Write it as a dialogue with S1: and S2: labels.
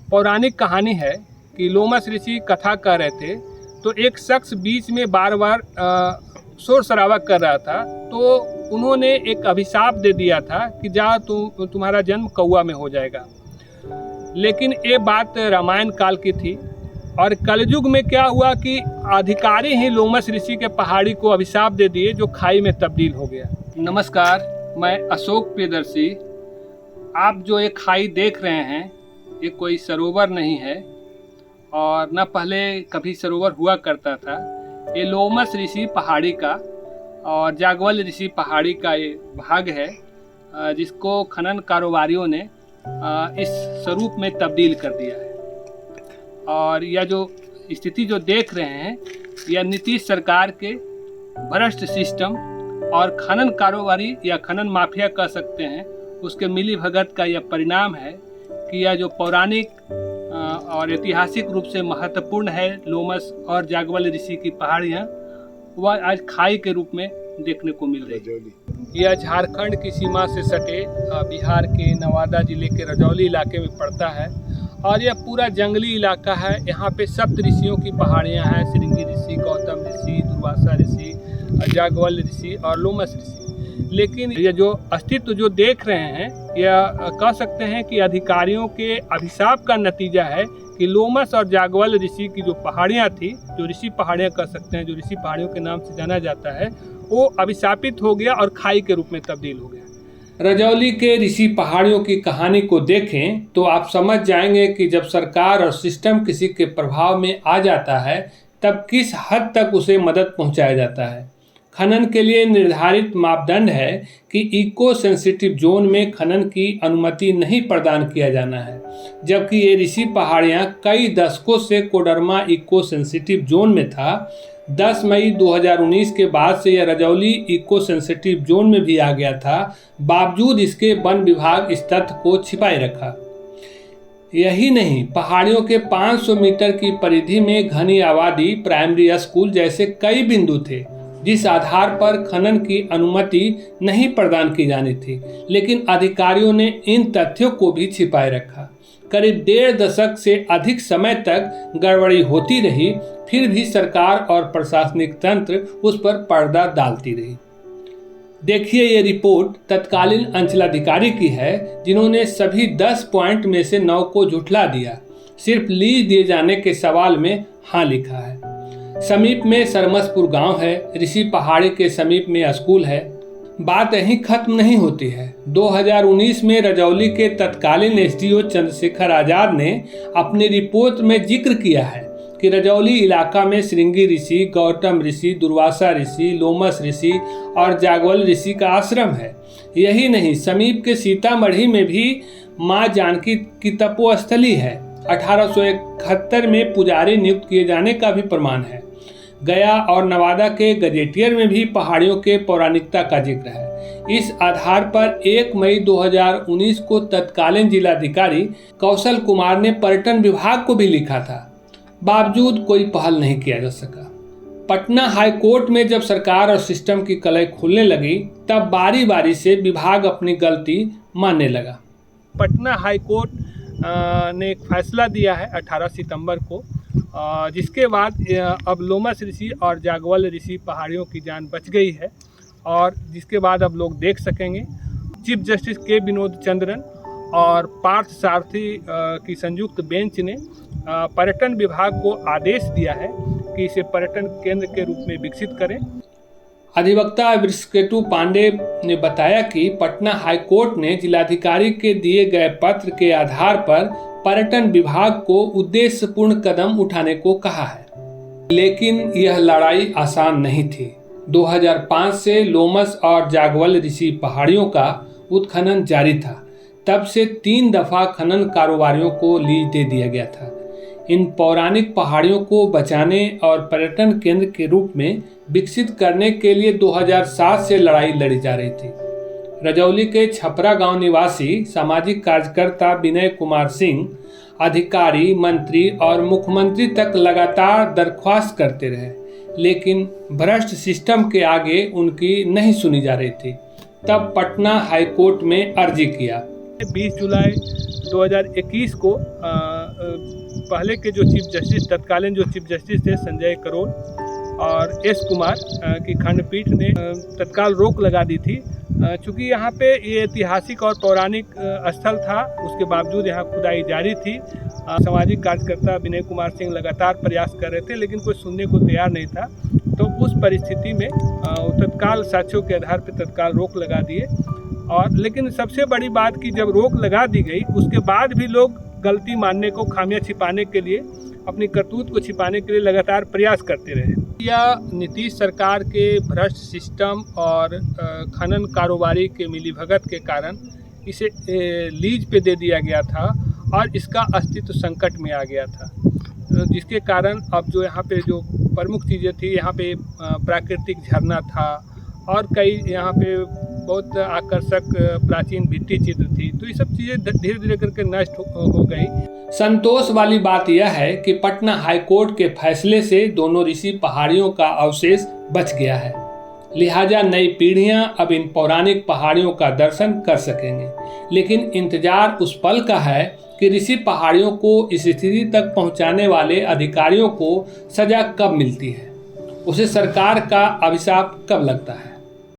S1: पौराणिक कहानी है कि लोमस ऋषि कथा कह रहे थे तो एक शख्स बीच में बार बार शोर शराबा कर रहा था, तो उन्होंने एक अभिशाप दे दिया था कि जा तुम्हारा जन्म कौआ में हो जाएगा। लेकिन ये बात रामायण काल की थी और कलयुग में क्या हुआ कि अधिकारी ही लोमस ऋषि के पहाड़ी को अभिशाप दे दिए जो खाई में तब्दील हो गया। नमस्कार, मैं अशोक प्रियदर्शी। आप जो ये खाई देख रहे हैं ये कोई सरोवर नहीं है और न पहले कभी सरोवर हुआ करता था। ये लोमस ऋषि पहाड़ी का और जागवल ऋषि पहाड़ी का ये भाग है जिसको खनन कारोबारियों ने इस स्वरूप में तब्दील कर दिया है। और यह जो स्थिति जो देख रहे हैं यह नीतीश सरकार के भ्रष्ट सिस्टम और खनन कारोबारी या खनन माफिया कह सकते हैं उसके मिली भगत का यह परिणाम है कि यह जो पौराणिक और ऐतिहासिक रूप से महत्वपूर्ण है लोमस और जागवल ऋषि की पहाड़ियाँ, वह आज खाई के रूप में देखने को मिल रही है। यह झारखंड की सीमा से सटे बिहार के नवादा जिले के रजौली इलाके में पड़ता है और यह पूरा जंगली इलाका है। यहाँ पे सप्त ऋषियों की पहाड़ियाँ हैं, श्रृंगी ऋषि, गौतम ऋषि, दुर्वासा ऋषि, जागवल ऋषि और लोमस ऋषि। लेकिन ये जो अस्तित्व जो देख रहे हैं यह कह सकते हैं कि अधिकारियों के अभिशाप का नतीजा है कि लोमस और जागवल ऋषि की जो पहाड़ियाँ थी, जो ऋषि पहाड़ियाँ कह सकते हैं, जो ऋषि पहाड़ियों के नाम से जाना जाता है, वो अभिशापित हो गया और खाई के रूप में तब्दील हो गया। रजौली के ऋषि पहाड़ियों की कहानी को देखें तो आप समझ जाएंगे कि जब सरकार और सिस्टम किसी के प्रभाव में आ जाता है तब किस हद तक उसे मदद पहुंचाया जाता है। खनन के लिए निर्धारित मापदंड है कि इको सेंसिटिव जोन में खनन की अनुमति नहीं प्रदान किया जाना है, जबकि ये ऋषि पहाड़ियाँ कई दशकों से कोडरमा इको सेंसिटिव जोन में था। 10 मई 2019 के बाद से यह रजौली इको सेंसिटिव जोन में भी आ गया था, बावजूद इसके वन विभाग इस तथ्य को छिपाए रखा। यही नहीं, पहाड़ियों के 500 मीटर की परिधि में घनी आबादी, प्राइमरी स्कूल जैसे कई बिंदु थे जिस आधार पर खनन की अनुमति नहीं प्रदान की जानी थी, लेकिन अधिकारियों ने इन तथ्यों को भी छिपाए रखा। करीब 1.5 दशक से अधिक समय तक गड़बड़ी होती रही, फिर भी सरकार और प्रशासनिक तंत्र उस पर पर्दा डालती रही। देखिए ये रिपोर्ट तत्कालीन अंचलाधिकारी की है जिन्होंने सभी 10 पॉइंट में से 9 को झुठला दिया, सिर्फ लीज दिए जाने के सवाल में हाँ लिखा है। समीप में सरमसपुर गांव है, ऋषि पहाड़ी के समीप में स्कूल है। बात यहीं खत्म नहीं होती है। 2019 में रजौली के तत्कालीन एसडीओ चंद्रशेखर आजाद ने अपनी रिपोर्ट में जिक्र किया है कि रजौली इलाका में श्रृंगी ऋषि, गौतम ऋषि, दुर्वासा ऋषि, लोमस ऋषि और जागवल ऋषि का आश्रम है। यही नहीं, समीप के सीतामढ़ी में भी माँ जानकी की तपोस्थली है। 1871 में पुजारी नियुक्त किए जाने का भी प्रमाण है। गया और नवादा के गजेटियर में भी पहाड़ियों के पौराणिकता का जिक्र है। इस आधार पर 1 मई 2019 को तत्कालीन जिलाधिकारी कौशल कुमार ने पर्यटन विभाग को भी लिखा था, बावजूद कोई पहल नहीं किया जा सका। पटना हाई कोर्ट में जब सरकार और सिस्टम की कलई खुलने लगी तब बारी बारी से विभाग अपनी गलती मानने लगा। पटना हाई कोर्ट ने एक फैसला दिया है 18 सितंबर को, जिसके बाद अब लोमस ऋषि और जागवल ऋषि पहाड़ियों की जान बच गई है और जिसके बाद अब लोग देख सकेंगे। चीफ जस्टिस के विनोद चंद्रन और पार्थ सारथी की संयुक्त बेंच ने पर्यटन विभाग को आदेश दिया है कि इसे पर्यटन केंद्र के रूप में विकसित करें। अधिवक्ता वृषकेतु पांडे ने बताया कि पटना हाईकोर्ट ने जिलाधिकारी के दिए गए पत्र के आधार पर पर्यटन विभाग को उद्देश्यपूर्ण कदम उठाने को कहा है, लेकिन यह लड़ाई आसान नहीं थी। 2005 से लोमस और जागवल ऋषि पहाड़ियों का उत्खनन जारी था। तब से 3 दफा खनन कारोबारियों को लीज दे दिया गया था। इन पौराणिक पहाड़ियों को बचाने और पर्यटन केंद्र के रूप में विकसित करने के लिए 2007 से लड़ाई लड़ी जा रही थी। रजौली के छपरा गांव निवासी सामाजिक कार्यकर्ता विनय कुमार सिंह अधिकारी, मंत्री और मुख्यमंत्री तक लगातार दरख्वास्त करते रहे, लेकिन भ्रष्ट सिस्टम के आगे उनकी नहीं सुनी जा रही थी। तब पटना हाईकोर्ट में अर्जी किया। 20 जुलाई 2021 को पहले के जो चीफ जस्टिस, तत्कालीन जो चीफ जस्टिस थे संजय करोल और एस कुमार की खंडपीठ ने तत्काल रोक लगा दी थी। चूँकि यहाँ पे ये ऐतिहासिक और पौराणिक स्थल था, उसके बावजूद यहाँ खुदाई जारी थी। सामाजिक कार्यकर्ता विनय कुमार सिंह लगातार प्रयास कर रहे थे, लेकिन कोई सुनने को तैयार नहीं था। तो उस परिस्थिति में तत्काल साक्ष्यों के आधार पर तत्काल रोक लगा दिए। और लेकिन सबसे बड़ी बात कि जब रोक लगा दी गई, उसके बाद भी लोग गलती मानने को, खामियां छिपाने के लिए, अपनी करतूत को छिपाने के लिए लगातार प्रयास करते रहे। यह नीतीश सरकार के भ्रष्ट सिस्टम और खनन कारोबारी के मिलीभगत के कारण इसे लीज पे दे दिया गया था और इसका अस्तित्व संकट में आ गया था, जिसके कारण अब जो यहाँ पे जो प्रमुख चीज़ें थी, यहाँ पे प्राकृतिक झरना था और कई यहाँ पे बहुत आकर्षक प्राचीन भित्ति चित्र थी, तो ये सब चीज़ें धीरे धीरे करके नष्ट हो गई। संतोष वाली बात यह है कि पटना हाईकोर्ट के फैसले से दोनों ऋषि पहाड़ियों का अवशेष बच गया है, लिहाजा नई पीढ़ियां अब इन पौराणिक पहाड़ियों का दर्शन कर सकेंगे। लेकिन इंतजार उस पल का है कि ऋषि पहाड़ियों को इस स्थिति तक पहुंचाने वाले अधिकारियों को सजा कब मिलती है, उसे सरकार का अभिशाप कब लगता है।